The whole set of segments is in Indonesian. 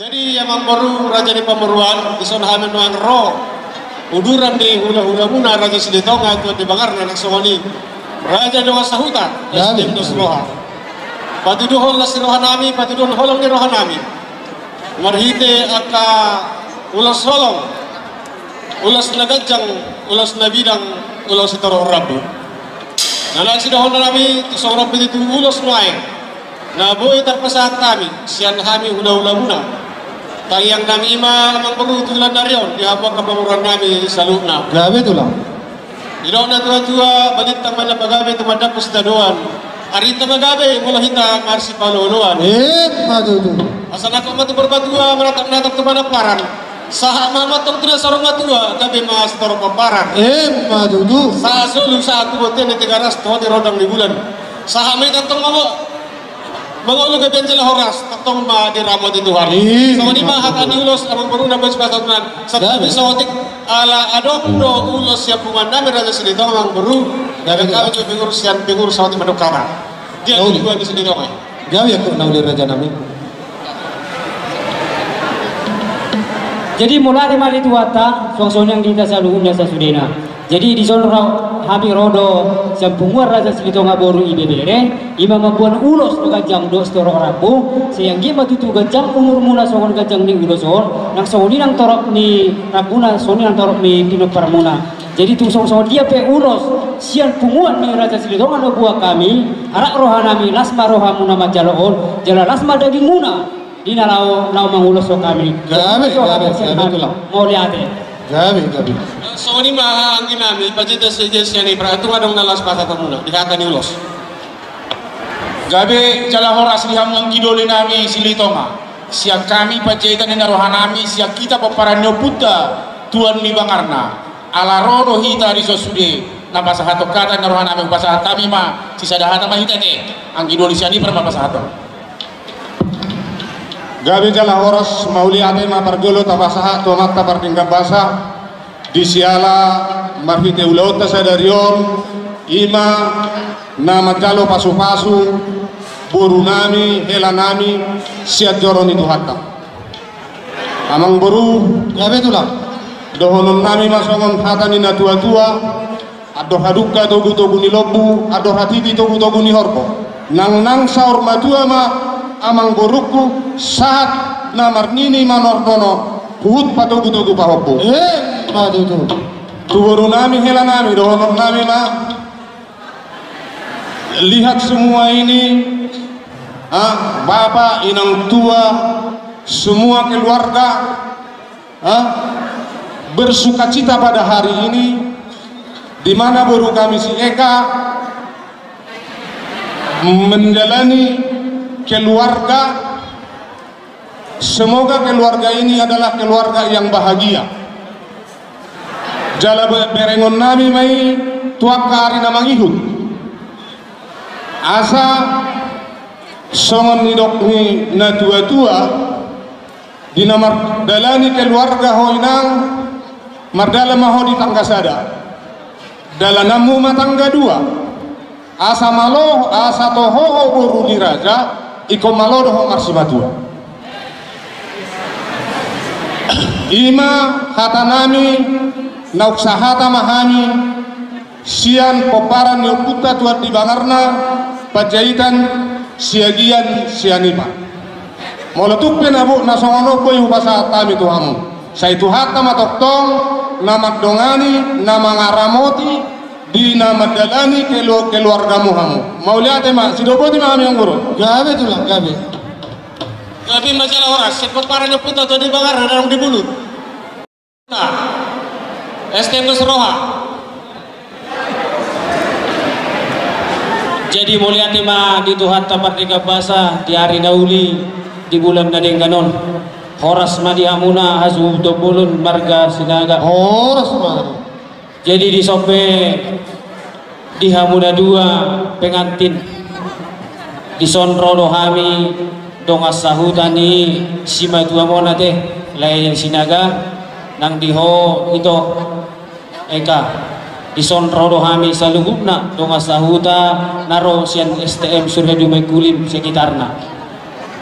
Jadi yang baru raja di Pameruan di sana hamen nuang ro uduran di hula-hula muna raja Silitonga itu di Bangarna nak songoni raja dengan sahuta SDM dos roha patuduhon la siroha nami patuduhon holong ni roha nami marhite aka ulas holong ulas nagajang ulas nabidang ulas itaro rabu nalang sidahon nami tisong rabu itu ulas nuaeng na boy terpesat kami sian kami hula-hula muna tayang kami ima amang perlu tulan darion di apa kepemuran kami saluna gawe tu lah ilaw na tua-tua balit tang mana pagabe tumadak pustadoan arita pagabe mula hita marsi paluluan madu tu asal ako matu berbatua menatap-natap tu mana paran saha mama tong tulah sarong matua gabe mas toro paparan madu tu saha sulu saha tu boten di tigaras to di rodang di bulan saha may tantong mamo mga ulo gabi sila horas, tatong ma di ramo di Tuhan. So, di mahaka ni ulos, amang baru na bas pasatunan. Sa tabi sa otik, ala adong do ulos siya pungan namin raja silito, amang baru. Gabi kami sa figur sa otik madukara. Diyan yung buwan di silito kayo. Gabi ako na uli raja namin. Jadi mulai mari tuata, suang yang kita selalu sa sudena. Jadi di sana habi rodo sampunguar raja Silitonga boru ibebere ima mabuan ulos no gajang dos toro rabu sayang gima tutu gajang umur muna songon gajang ni ulosor nang songoni nang torok ni rabuna songoni nang torok ni pinok paramuna jadi tung song dia pe ulos sian punguan ni raja Silitonga no buah kami arak rohanami lasma rohamuna majaloon jala lasma daging muna di nalau mangulos so kami gabe tulang mau lihat gabe so ini mah angin nami pajita sejenis ni perhitungan dong nalas pasat muna dihaka ni ulos gabe jala horas lihamang gidoli nami Silitonga siang kami pajita ni narohanami siang kita paparanyo puta tuan ni Bangarna ala rodo hita di sosude na pasahato kata narohanami pasahatami ma sisa dahata ma hita ni ang gidoli siani perma pasahato gabe jala horas mauli ate ma pargolo tapasaha to makta partingga basa di siala marhite ulauta sadarion ima nama jalo pasu-pasu boru nami hela nami siat joron itu hatta amang boru gabe tulang dohonon nami masongon hata ni na tua-tua ado haduka togu-togu ni lobu ado hatiti togu-togu ni horpo nang saur matua ma amang boruku saat namar nini manordono hut patogu-togu pahopo madu tu tuburu nami hela nami dohonor nami ma lihat semua ini bapak inang tua semua keluarga bersukacita pada hari ini di mana baru kami si Eka menjalani keluarga semoga keluarga ini adalah keluarga yang bahagia jala berengon nami mai tuak kari namang ihud asa songon nidok ni na tua-tua di namar dalani keluarga hoinang mardala maho di tangga sada dalanamu matangga dua asa malo asa toho buru di raja iko malo doho marsimatua ima kata nami nauk sahata mahami sian poparan yoputa tuat di Bangarna pajaitan siagian sianipa molotuk penabu nasongono boy hubasa tami tuhamu saya tuhata matoktong nama dongani nama ngaramoti di nama dalani keluarga muhamu mau lihat mak sidoboti mahami yang guru gabe tulang gabe masalah horas poparan yoputa tuat di Bangarna dalam di bulut STM Roha. Jadi mulia tema di Tuhan tempat tiga bahasa di hari dauli di bulan nadeng ganon. Horas madi amuna hazu dobulun marga sinaga. horas madu Jadi di sope di hamuna dua pengantin di sonro dohami dongas sahutani sima dua mona teh lain sinaga nang diho itu Eka di sonro dohami salugupna dongas sahuta naro sian STM surga dumai kulim sekitarna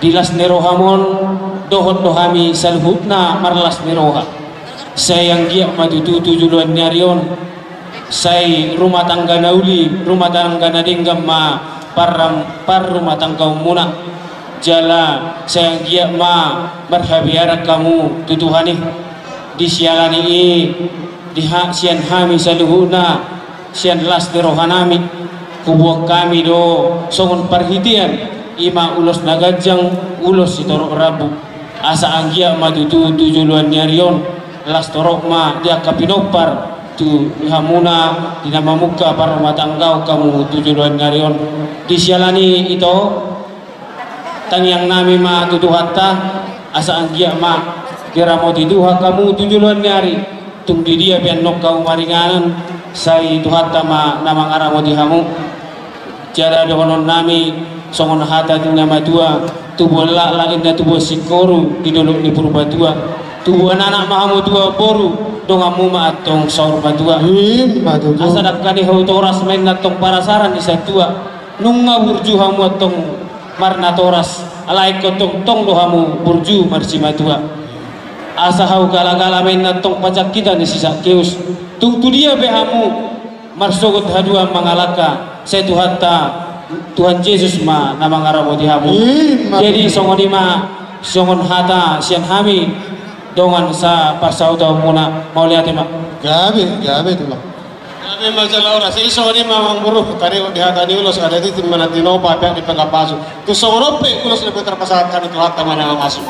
dilas nerohamon dohon dohami salhutna marlas miroha sayang dia matutu tujuan nyarion say rumah tangga nauli rumah tangga nadinggam ma par rumah tangga muna jala sayang dia ma berhabiarak kamu tutuhani disialani di sian hami saluhuna sian las di rohanami kubuak kami do songon perhitian ima ulos nagajang ulos si torok rabu asa anggia matutu tujuan nyarion las torok ma dia kapinopar tu hamuna dinama muka para rumah tanggau kamu tujuan nyarion disialani itu tangyang nami ma tutuhatta asa anggia ma kira mau tiduha kamu tujuan nyari tung di dia biar nok kau maringanan sai tuhatta ma namang aramo dihamu jada dohonon nami songon hata tu nama tua tubuh la inda tubuh sikoru di dolok di purba tua tubuh anak mahamu tua boru dongamu ma atong saur batua asa dakani hau toras main natong parasaran di satua nunga burju hamu atong marna toras alai kotong tong dohamu burju marsi matua asa hau gala-gala main natong pacak kita di sisa keus tu dia behamu marsogot hadua mangalaka saya Tuhan Yesus ma nama ngaramo dihamu jadi songon hata sian hami dongan sa pasauta muna mau lihat ma gabe tu lah. Kami majalah orang sih songoni mamang buruh tadi di hata ni ulos ada di mana tino pakai di pengkapasu tu songonope ulos lebih terpasatkan itu hata mana masuk.